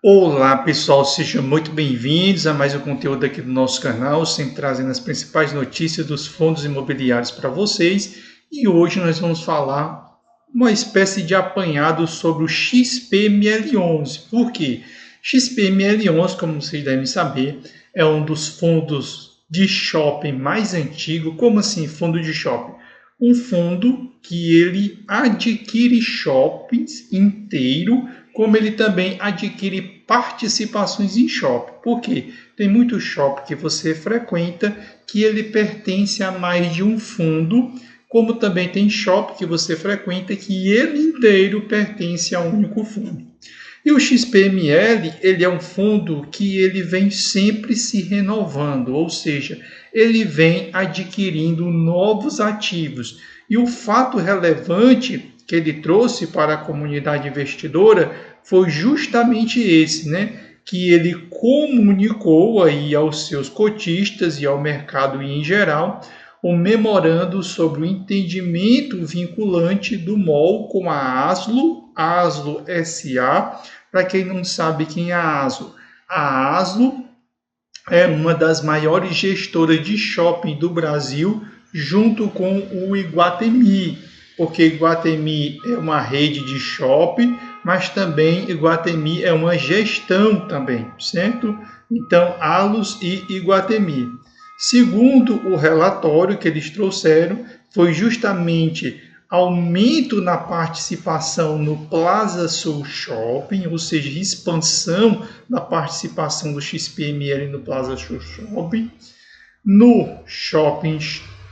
Olá pessoal, sejam muito bem-vindos a mais um conteúdo aqui do nosso canal, sempre trazendo as principais notícias dos fundos imobiliários para vocês. E hoje nós vamos falar uma espécie de apanhado sobre o XPML11. Por quê? XPML11, como vocês devem saber, é um dos fundos de shopping mais antigo. Como assim, fundo de shopping? Um fundo que ele adquire shoppings inteiro, como ele também adquire participações em shopping. Por quê? Tem muito shopping que você frequenta que ele pertence a mais de um fundo, como também tem shopping que você frequenta que ele inteiro pertence a um único fundo. E o XPML, ele é um fundo que ele vem sempre se renovando, ou seja, ele vem adquirindo novos ativos. E o fato relevante que ele trouxe para a comunidade investidora foi justamente esse, né? Que ele comunicou aí aos seus cotistas e ao mercado em geral o memorando sobre o entendimento vinculante do MOL com a Aslo SA. Para quem não sabe quem é a Aslo é uma das maiores gestoras de shopping do Brasil, junto com o Iguatemi, porque Iguatemi é uma rede de shopping, mas também Iguatemi é uma gestão também, certo? Então, Allos e Iguatemi. Segundo o relatório que eles trouxeram, foi justamente aumento na participação no Plaza Sul Shopping, ou seja, expansão da participação do XPML no Plaza Sul Shopping, no Shopping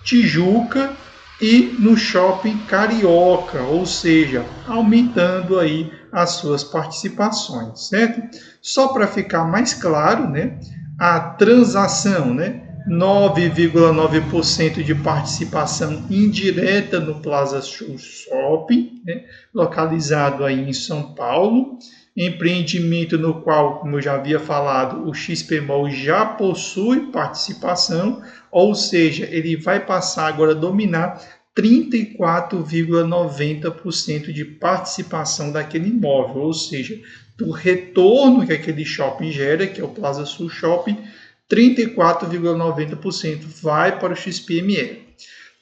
Tijuca e no Shopping Carioca, ou seja, aumentando aí as suas participações, certo? Só para ficar mais claro, né, a transação, né, 9,9% de participação indireta no Plaza Shopping, né, localizado aí em São Paulo, empreendimento no qual, como eu já havia falado, o XPMOL já possui participação, ou seja, ele vai passar agora a dominar 34,90% de participação daquele imóvel, ou seja, do retorno que aquele shopping gera, que é o Plaza Sul Shopping, 34,90% vai para o XPML.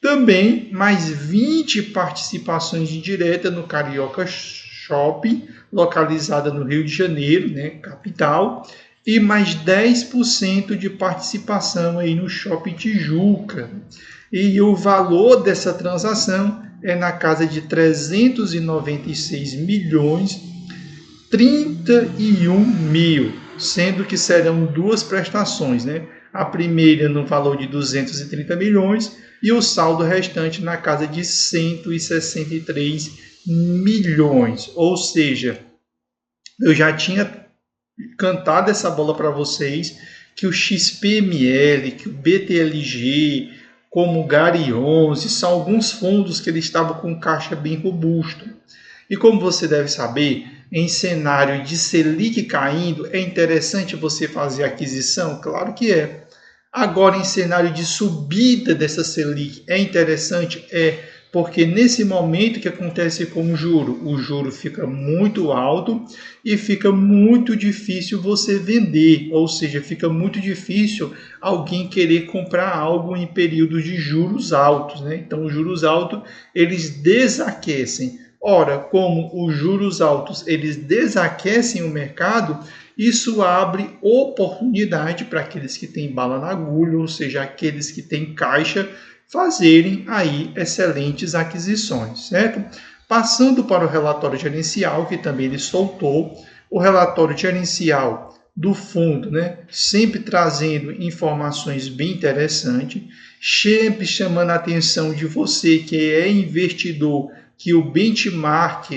Também mais 20 participações indiretas no Carioca Shopping, localizada no Rio de Janeiro, né, capital, e mais 10% de participação aí no Shopping Tijuca. E o valor dessa transação é na casa de 396 milhões 31 mil, sendo que serão duas prestações, né? A primeira no valor de 230 milhões e o saldo restante na casa de 163 milhões. Ou seja, eu já tinha cantado essa bola para vocês que o XPML, que o BTLG, como o GARI 11, são alguns fundos que eles estavam com caixa bem robusto. E como você deve saber, em cenário de Selic caindo, é interessante você fazer aquisição? Claro que é. Agora, em cenário de subida dessa Selic, é interessante? É, porque nesse momento que acontece com o juro fica muito alto e fica muito difícil você vender, ou seja, fica muito difícil alguém querer comprar algo em período de juros altos, né? Então, os juros altos, eles desaquecem. Ora, como os juros altos eles desaquecem o mercado, isso abre oportunidade para aqueles que têm bala na agulha, ou seja, aqueles que têm caixa, fazerem aí excelentes aquisições, certo? Passando para o relatório gerencial, que também ele soltou, o relatório gerencial do fundo, né? Sempre trazendo informações bem interessantes, sempre chamando a atenção de você que é investidor, que o benchmark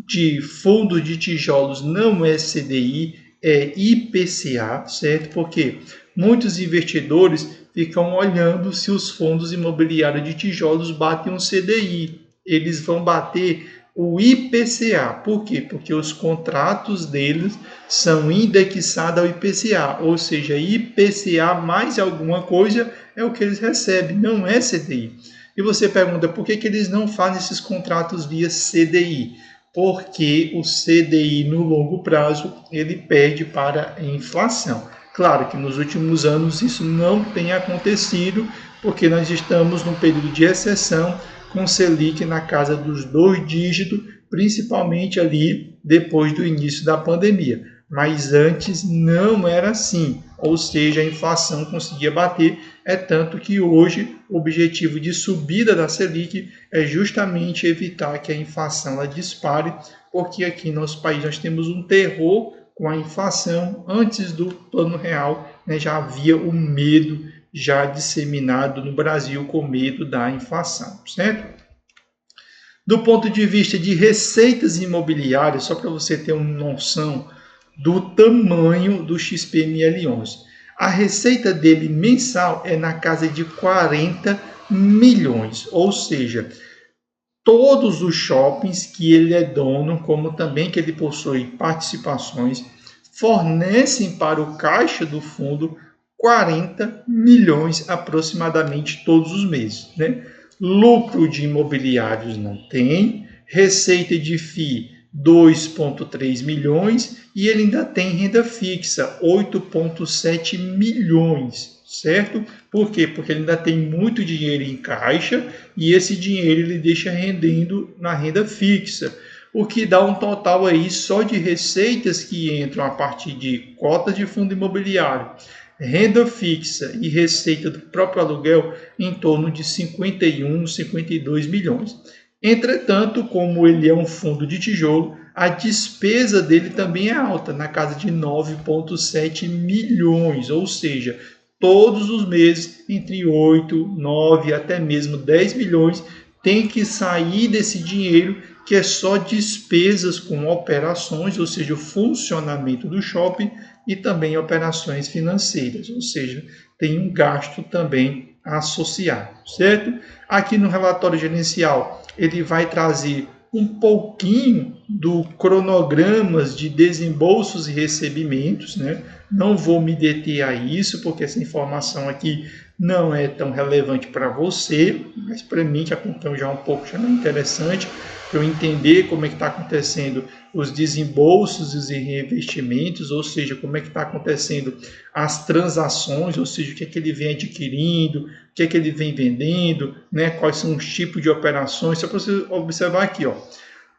de fundo de tijolos não é CDI, é IPCA, certo? Porque muitos investidores ficam olhando se os fundos imobiliários de tijolos batem um CDI. Eles vão bater o IPCA. Por quê? Porque os contratos deles são indexados ao IPCA, ou seja, IPCA mais alguma coisa é o que eles recebem, não é CDI. E você pergunta por que eles não fazem esses contratos via CDI? porque o CDI no longo prazo ele perde para a inflação. Claro que nos últimos anos isso não tem acontecido, porque nós estamos num período de exceção com Selic na casa dos 2 dígitos, principalmente ali depois do início da pandemia. Mas antes não era assim, ou seja, a inflação conseguia bater, é tanto que hoje o objetivo de subida da Selic é justamente evitar que a inflação ela dispare, porque aqui no nosso país nós temos um terror com a inflação. Antes do Plano Real, né, já havia o medo já disseminado no Brasil com medo da inflação, certo? Do ponto de vista de receitas imobiliárias, só para você ter uma noção do tamanho do XPML11. A receita dele mensal é na casa de 40 milhões, ou seja, todos os shoppings que ele é dono, como também que ele possui participações, fornecem para o caixa do fundo 40 milhões aproximadamente todos os meses, né? Lucro de imobiliários não tem, receita de FII 2,3 milhões e ele ainda tem renda fixa 8,7 milhões, certo? Por quê? Porque ele ainda tem muito dinheiro em caixa e esse dinheiro ele deixa rendendo na renda fixa, o que dá um total aí só de receitas que entram a partir de cotas de fundo imobiliário, renda fixa e receita do próprio aluguel em torno de 51, 52 milhões. Entretanto, como ele é um fundo de tijolo, a despesa dele também é alta, na casa de 9,7 milhões, ou seja, todos os meses, entre 8, 9 até mesmo 10 milhões, tem que sair desse dinheiro que é só despesas com operações, ou seja, o funcionamento do shopping e também operações financeiras, ou seja, tem um gasto também associado, certo? Aqui no relatório gerencial, ele vai trazer um pouquinho do cronogramas de desembolsos e recebimentos, né? Não vou me deter a isso, porque essa informação aqui não é tão relevante para você, mas para mim, que acompanho já um pouco, já é interessante, para eu entender como é que está acontecendo os desembolsos e os reinvestimentos, ou seja, como é que está acontecendo as transações, ou seja, o que é que ele vem adquirindo, o que é que ele vem vendendo, né? Quais são os tipos de operações, só para você observar aqui, ó.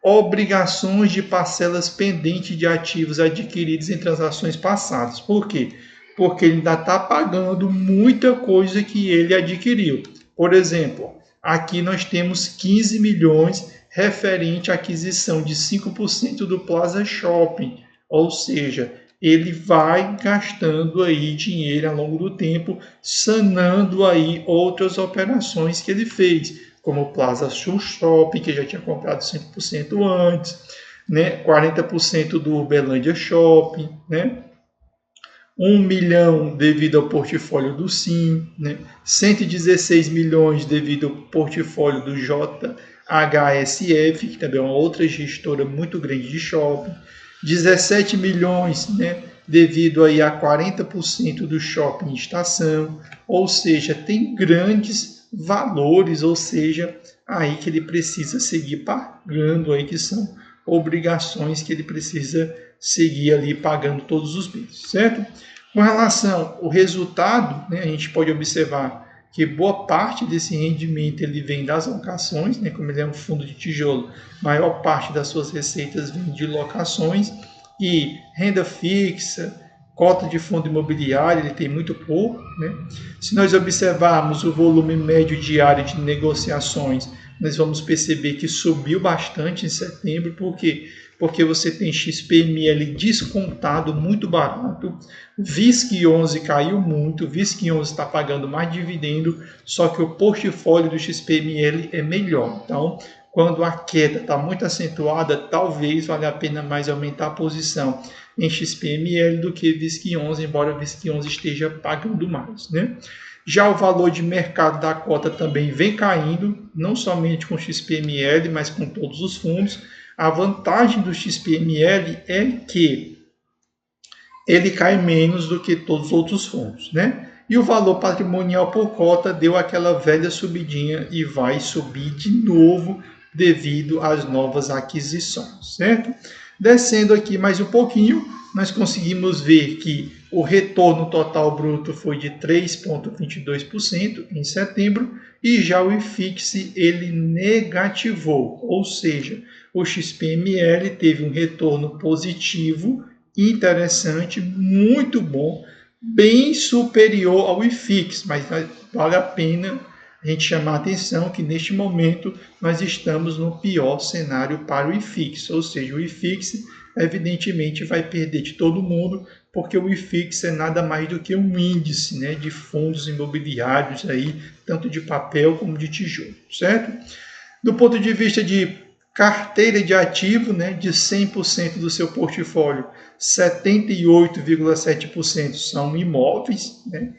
Obrigações de parcelas pendentes de ativos adquiridos em transações passadas. Por quê? Porque ele ainda está pagando muita coisa que ele adquiriu. Por exemplo, aqui nós temos 15 milhões referente à aquisição de 5% do Plaza Shopping, ou seja, ele vai gastando aí dinheiro ao longo do tempo, sanando aí outras operações que ele fez, como o Plaza Sul Shopping, que já tinha comprado 5% antes, né? 40% do Uberlândia Shopping, né? 1 milhão devido ao portfólio do Sim, né? 116 milhões devido ao portfólio do JHSF, que também é uma outra gestora muito grande de shopping, 17 milhões, né, devido aí a 40% do shopping em estação, ou seja, tem grandes valores, ou seja, aí que ele precisa seguir pagando aí, que são obrigações que ele precisa seguir ali pagando todos os meses, certo? Com relação ao resultado, né, a gente pode observar que boa parte desse rendimento ele vem das locações, né, como ele é um fundo de tijolo, maior parte das suas receitas vem de locações e renda fixa, cota de fundo imobiliário, ele tem muito pouco, né? Se nós observarmos o volume médio diário de negociações, nós vamos perceber que subiu bastante em setembro, por quê? Porque você tem XPML descontado muito barato, VISC11 caiu muito, VISC11 está pagando mais dividendo, só que o portfólio do XPML é melhor. Então, quando a queda está muito acentuada, talvez valha a pena mais aumentar a posição em XPML do que VISC11, embora o VISC11 esteja pagando mais, né? Já o valor de mercado da cota também vem caindo, não somente com o XPML, mas com todos os fundos. A vantagem do XPML é que ele cai menos do que todos os outros fundos, né? E o valor patrimonial por cota deu aquela velha subidinha e vai subir de novo devido às novas aquisições, certo? Descendo aqui mais um pouquinho, nós conseguimos ver que o retorno total bruto foi de 3,22% em setembro e já o IFIX ele negativou, ou seja, o XPML teve um retorno positivo, interessante, muito bom, bem superior ao IFIX, mas vale a pena a gente chamar a atenção que neste momento nós estamos no pior cenário para o IFIX, ou seja, o IFIX evidentemente vai perder de todo mundo, porque o IFIX é nada mais do que um índice, né, de fundos imobiliários, aí, tanto de papel como de tijolo, certo? Do ponto de vista de carteira de ativo, né, de 100% do seu portfólio, 78,7% são imóveis, né?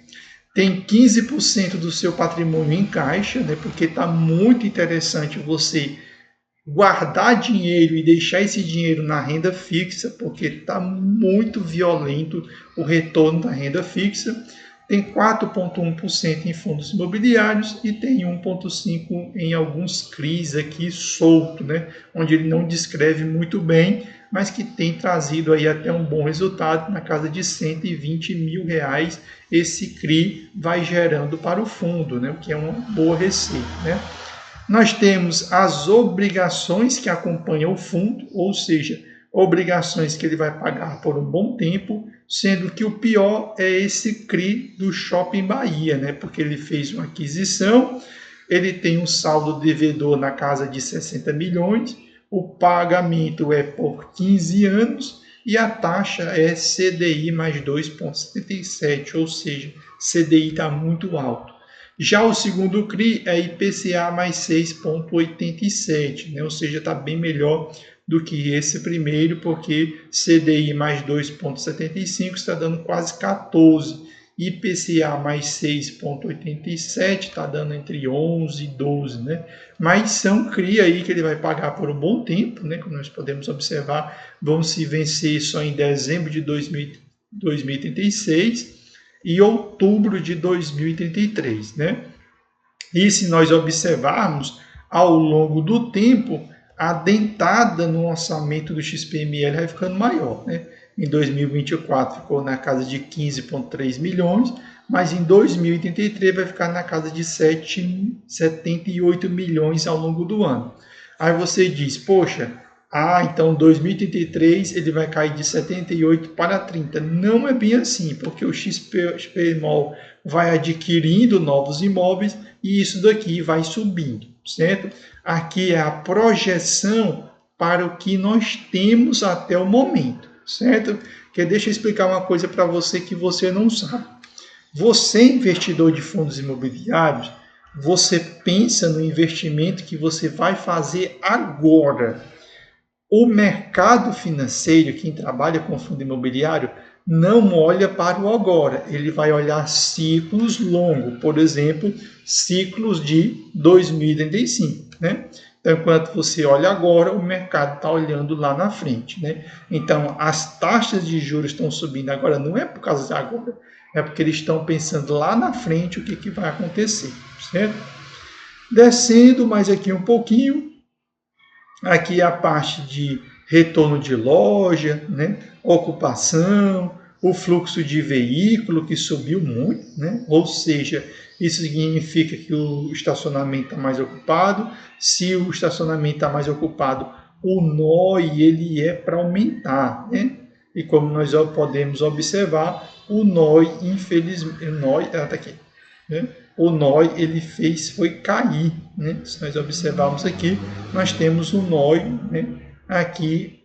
Tem 15% do seu patrimônio em caixa, né, porque está muito interessante você guardar dinheiro e deixar esse dinheiro na renda fixa, porque está muito violento o retorno da renda fixa. Tem 4,1% em fundos imobiliários e tem 1,5% em alguns CRIs aqui solto, né? Onde ele não descreve muito bem, mas que tem trazido aí até um bom resultado, na casa de R$120 mil. Esse CRI vai gerando para o fundo, né? O que é uma boa receita, né? Nós temos as obrigações que acompanham o fundo, ou seja, obrigações que ele vai pagar por um bom tempo, sendo que o pior é esse CRI do Shopping Bahia, né? Porque ele fez uma aquisição, ele tem um saldo devedor na casa de 60 milhões, o pagamento é por 15 anos e a taxa é CDI mais 2,77, ou seja, CDI está muito alto. Já o segundo CRI é IPCA mais 6,87, né? Ou seja, está bem melhor do que esse primeiro, porque CDI mais 2,75 está dando quase 14. IPCA mais 6,87 está dando entre 11 e 12, né? Mas são CRI aí que ele vai pagar por um bom tempo, né? Como nós podemos observar, vão se vencer só em dezembro de 2036 e outubro de 2033, né? E se nós observarmos ao longo do tempo, a dentada no orçamento do XPML vai ficando maior, né? Em 2024 ficou na casa de 15,3 milhões, mas em 2033 vai ficar na casa de 78 milhões ao longo do ano. Aí você diz, poxa, então 2033 ele vai cair de 78 para 30. Não é bem assim, porque o XPMOL vai adquirindo novos imóveis e isso daqui vai subindo, certo? Aqui é a projeção para o que nós temos até o momento, certo? Que deixa eu explicar uma coisa para você que você não sabe. Você, investidor de fundos imobiliários, você pensa no investimento que você vai fazer agora. O mercado financeiro, quem trabalha com fundo imobiliário, não olha para o agora, ele vai olhar ciclos longos, por exemplo, ciclos de 2035, né? Então, enquanto você olha agora, o mercado está olhando lá na frente, né? Então, as taxas de juros estão subindo agora, não é por causa de agora, é porque eles estão pensando lá na frente o que vai acontecer, certo? Descendo mais aqui um pouquinho, aqui a parte de retorno de loja, né? Ocupação, o fluxo de veículo que subiu muito, né? Ou seja, isso significa que o estacionamento está mais ocupado. Se o estacionamento está mais ocupado, o NOI ele é para aumentar, né? E como nós podemos observar, o NOI, infelizmente, tá aqui, né? O NOI ele foi cair, né? Se nós observarmos aqui, nós temos o NOI, né? Aqui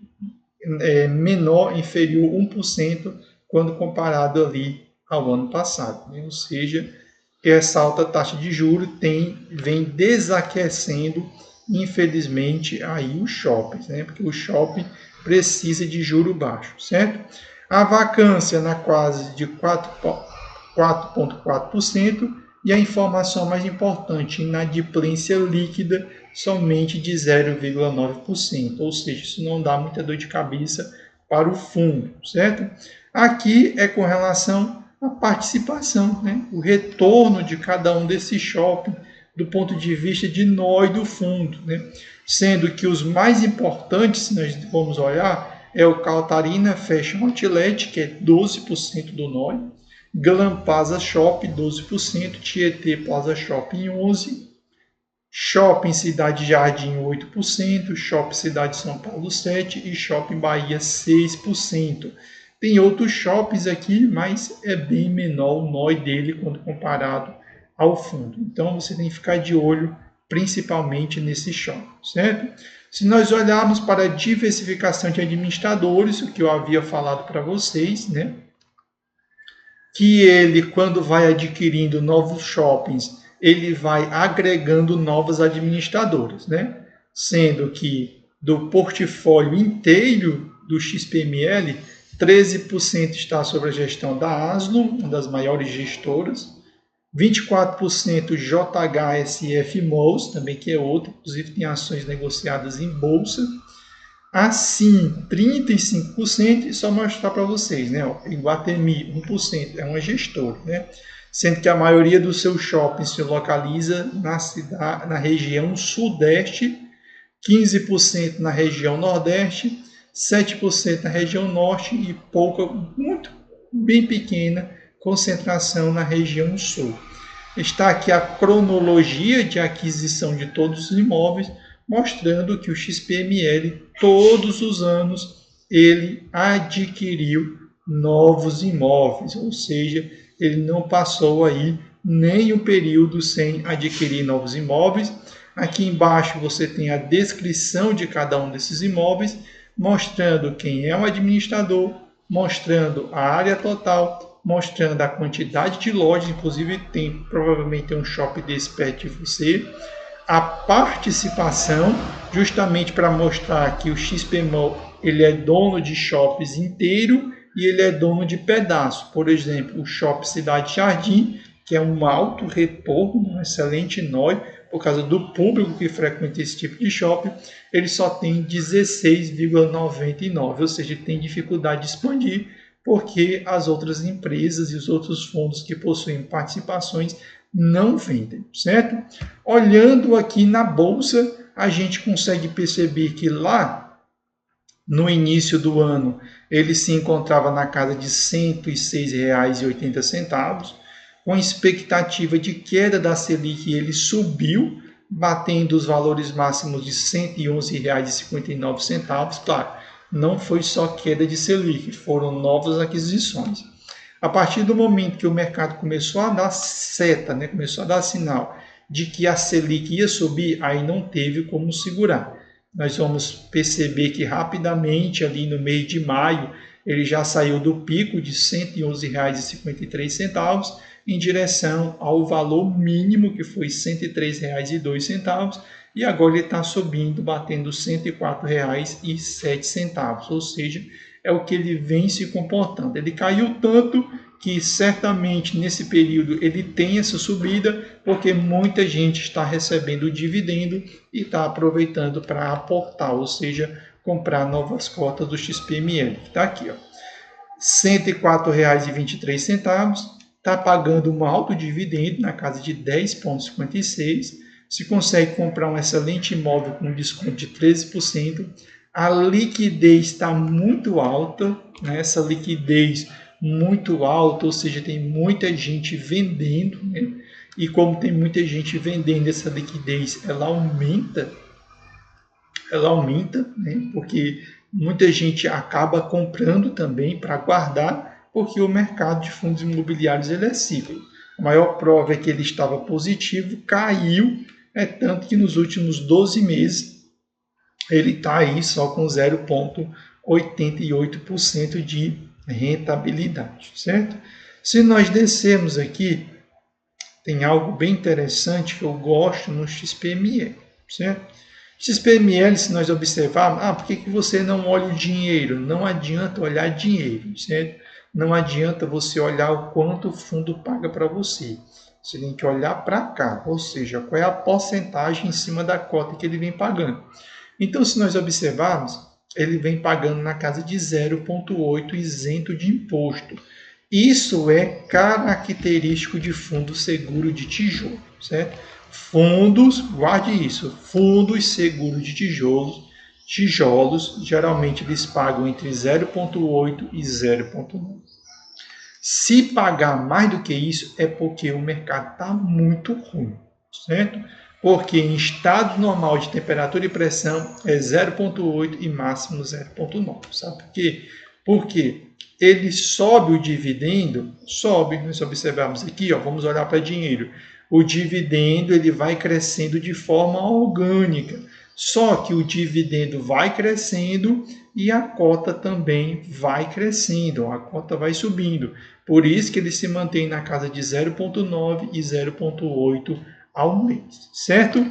menor, inferior 1% quando comparado ali ao ano passado, né? Ou seja, essa alta taxa de juros vem desaquecendo, infelizmente, aí os shoppings, né? Porque o shopping precisa de juro baixo, certo? A vacância na quase de 4,4%, e a informação mais importante, inadimplência líquida somente de 0,9%, ou seja, isso não dá muita dor de cabeça para o fundo, certo? Aqui é com relação à participação, né? O retorno de cada um desses shopping do ponto de vista de NOI do fundo, né? Sendo que os mais importantes, se nós formos olhar, é o Catarina Fashion Outlet, que é 12% do NOI, Glam Plaza Shop, 12%, Tietê Plaza Shopping, 11%, Shopping Cidade Jardim, 8%, Shopping Cidade São Paulo, 7% e Shopping Bahia, 6%. Tem outros shoppings aqui, mas é bem menor o NOI dele quando comparado ao fundo. Então você tem que ficar de olho principalmente nesse shopping, certo? Se nós olharmos para a diversificação de administradores, o que eu havia falado para vocês, né? Que ele, quando vai adquirindo novos shoppings, ele vai agregando novas administradoras, né? Sendo que do portfólio inteiro do XPML, 13% está sob a gestão da Aslo, uma das maiores gestoras, 24% JHSF Malls, também que é outra, inclusive tem ações negociadas em bolsa. Assim, 35%, e só mostrar para vocês, né? Iguatemi, 1%, é uma gestora, né? Sendo que a maioria dos seus shoppings se localiza na região sudeste, 15% na região nordeste, 7% na região norte e pouca, muito bem pequena, concentração na região sul. Está aqui a cronologia de aquisição de todos os imóveis, mostrando que o XPML, todos os anos, ele adquiriu novos imóveis, ou seja, ele não passou aí nem um período sem adquirir novos imóveis. Aqui embaixo você tem a descrição de cada um desses imóveis, mostrando quem é o administrador, mostrando a área total, mostrando a quantidade de lojas, inclusive provavelmente tem um shopping desse perto de você, a participação, justamente para mostrar que o XPMall ele é dono de shoppings inteiro e ele é dono de pedaço. Por exemplo, o Shopping Cidade Jardim, que é um alto retorno, um excelente NOI, por causa do público que frequenta esse tipo de shopping, ele só tem 16,99, ou seja, ele tem dificuldade de expandir, porque as outras empresas e os outros fundos que possuem participações não vendem, certo? Olhando aqui na bolsa, a gente consegue perceber que lá no início do ano ele se encontrava na casa de R$ 106,80, com expectativa de queda da Selic, ele subiu, batendo os valores máximos de R$ 111,59. Claro, não foi só queda de Selic, foram novas aquisições. A partir do momento que o mercado começou a dar seta, né, começou a dar sinal de que a Selic ia subir, aí não teve como segurar. Nós vamos perceber que rapidamente, ali no mês de maio, ele já saiu do pico de R$ 111,53 em direção ao valor mínimo, que foi R$ 103,02, e agora ele está subindo, batendo R$ 104,07, ou seja, é o que ele vem se comportando. Ele caiu tanto que certamente nesse período ele tem essa subida, porque muita gente está recebendo o dividendo e está aproveitando para aportar, ou seja, comprar novas cotas do XPML. Está aqui, ó, R$ 104,23, está pagando um alto dividendo na casa de 10,56, se consegue comprar um excelente imóvel com desconto de 13%, a liquidez está muito alta, né? Essa liquidez muito alta, ou seja, tem muita gente vendendo, né? E como tem muita gente vendendo, essa liquidez ela aumenta, né? Porque muita gente acaba comprando também para guardar, porque o mercado de fundos imobiliários ele é cíclico. A maior prova é que ele estava positivo, caiu, tanto que nos últimos 12 meses ele está aí só com 0,88% de rentabilidade, certo? Se nós descermos aqui, tem algo bem interessante que eu gosto no XPML, certo? XPML, se nós observarmos, por que você não olha o dinheiro? Não adianta olhar dinheiro, certo? Não adianta você olhar o quanto o fundo paga para você. Você tem que olhar para cá, ou seja, qual é a porcentagem em cima da cota que ele vem pagando. Então, se nós observarmos, ele vem pagando na casa de 0,8 isento de imposto. Isso é característico de fundo seguro de tijolo, certo? Fundos, guarde isso, fundos seguros de tijolos, geralmente eles pagam entre 0,8 e 0,9. Se pagar mais do que isso, é porque o mercado está muito ruim, certo? Porque em estado normal de temperatura e pressão é 0,8 e máximo 0,9. Sabe por quê? Porque ele sobe o dividendo, sobe, nós observamos aqui, ó, vamos olhar para dinheiro. O dividendo ele vai crescendo de forma orgânica. Só que o dividendo vai crescendo e a cota também vai crescendo, a cota vai subindo. Por isso que ele se mantém na casa de 0,9 e 0,8 ao mês, certo?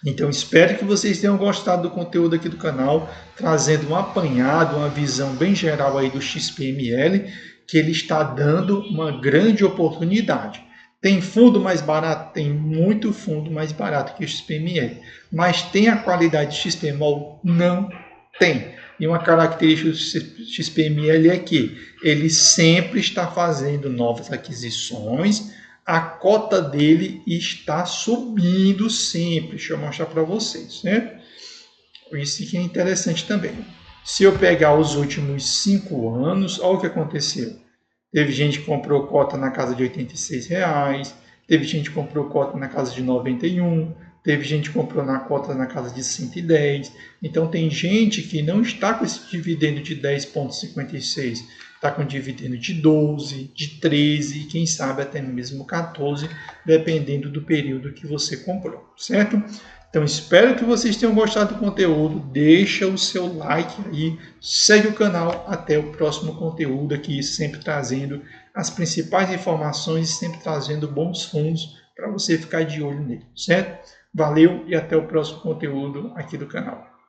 Então, espero que vocês tenham gostado do conteúdo aqui do canal, trazendo um apanhado, uma visão bem geral aí do XPML, que ele está dando uma grande oportunidade. Tem fundo mais barato? Tem muito fundo mais barato que o XPML. Mas tem a qualidade de XPMOL? Não tem. E uma característica do XPML é que ele sempre está fazendo novas aquisições, a cota dele está subindo sempre. Deixa eu mostrar para vocês, né? Isso que é interessante também. Se eu pegar os últimos 5 anos, olha o que aconteceu. Teve gente que comprou cota na casa de R$86, teve gente que comprou cota na casa de 91, teve gente que comprou na cota na casa de 110. Então tem gente que não está com esse dividendo de 10,56, está com dividendo de 12, de 13 e quem sabe até mesmo 14, dependendo do período que você comprou, certo? Então espero que vocês tenham gostado do conteúdo, deixa o seu like aí, segue o canal, até o próximo conteúdo aqui, sempre trazendo as principais informações, sempre trazendo bons fundos para você ficar de olho nele, certo? Valeu e até o próximo conteúdo aqui do canal.